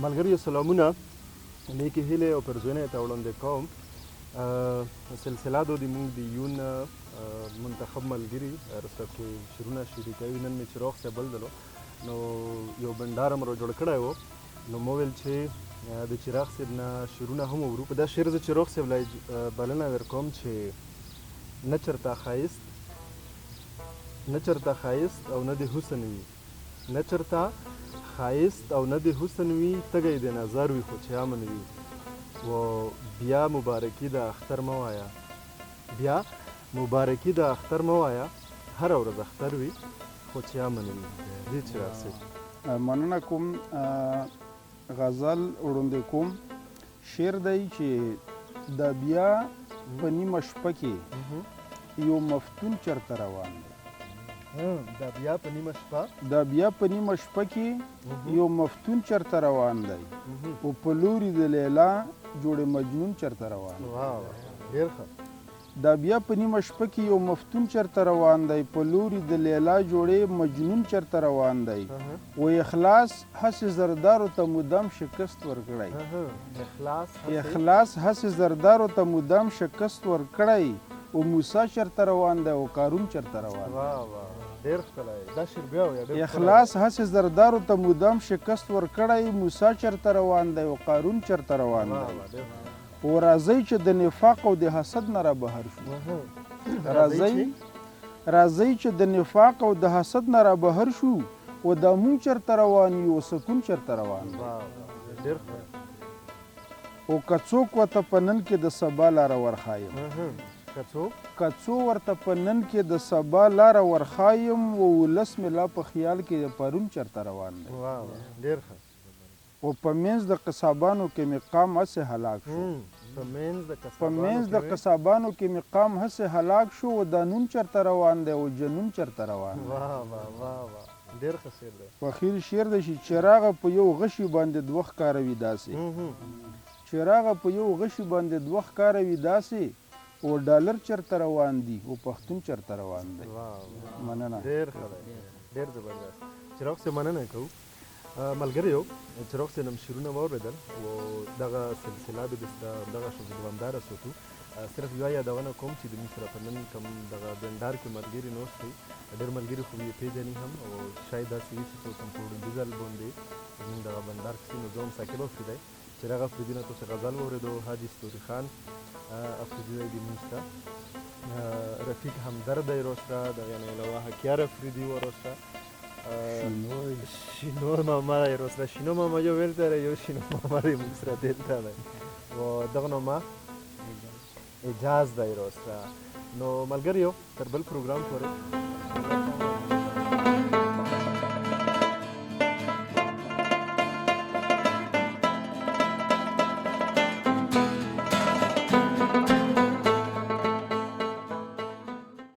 ملګریو سلامونه، نیکې هیلې او پرزوینې ته وړاندې کوم. سلسله د موږ د یون منتخب ملګري رسب کې شعرونه شریکوي. نن مې چراغ صاحب بلدلو نو یو بنډار مې را جوړ کړی و، نو مو ویل چې د چراغ صاحب نه شعرونه هم وورو. په دا شعر زه چراغ صاحب له بلنه ورکوم چې نه چرته ښایست او نه د حسن وي، نه چرته ښایست او نه د حسن وي، تږی د نظر وي خو چې امن وي. و بیا مبارکي د اختر مه وایه، بیا مبارکي د اختر مه وایه، هره ورځ اختر وي خو چې امن وي. دې چراغ صاحب مننه کوم. غزل وړاندې کوم. شعر دی چې د بیا په نیمه شپه کې یو مفتون چرته روان دی. د بیا په نیمه شپه کې یو مفتون چرته روان دی، او په لوري د لیلا جوړې مجنون چرته روان دی. ډېر ښه. د بیا په نیمه شپه کې یو مفتون چرته روان دی، په لوري د لیلا جوړې مجنون چرته روان دی. و اخلاص هسې زردارو ته مدام شکست ورکړی، اخلاص هسې زردارو ته مدام شکست ورکړی، او موسی چرته روان دی او قارون چرته روان دی. ډېر ښکلی. دا شعر بیا وایه. اخلاص هسې زردارو ته مدام شکست ورکړی، موسی چرته روان دی او قارون چرته روان دی. او راځئ چې د نفاق او د حسد نه را بهر شو، راځئ چې د نفاق او د حسد نه را بهر شو، او دا مونږ چرته روان یو او سکون چرته روان دی. ډېر ښه. او که څوک ورته په نن کې د سبا لاره ورښایم، که څو ورته په نن کې د سبا لاره ورښایم، و ولس مې لا په خیال کې د پرون چرته روان دی. ډېر ښه. او په منځ د قصابانو کې مې قام هسې هلاک شو، په منځ د قصابانو کې مې قام هسې هلاک شو، و دا نون چرته روان دی او جنون چرته روان دی. ډېر ښه شعر دی. په اخیر شعر دی چې چراغه په یو غشي باندې دوه ښکاره وي داسې، چراغه په یو غشي باندې دوه ښکاره وي داسې، او ډالر چرته روان دي او پښتون چرته روان دی. مننه. ډېر ښه دی. ډېر زبردست. چراغ صاحب مننه کوو. ملګریو، چراغ صاحب هم شعرونه واورېدل او دغه سلسله به دغه شو دوامداره ساتو. صرف یوه یادونه کوم چې د موږ سره په نن کوم دغه بنډار کې ملګري ناست دي، ډېر ملګري خو یې پېژني هم، او شاید داسې وي چې څوک هم په وړاندیز ځل باندې زموږ دغه بنډار کښې نو زه هم ثاقب افریدی. چراغ افریدي نه تاسو غزل واورېدو، حاجي ستوري خان افریدي دی د موږ سره، رفیق همدرد دی راسره، دغه نه علاوه حکیار افریدي و راسره، شینو ماما دی راسره. شینو ماما یو ویل داره، یو شینو ماما دی موږ سره دلته دی، و دغه نومه اجاز دی راسره. نو ملګریو تر بل پروګرام پورې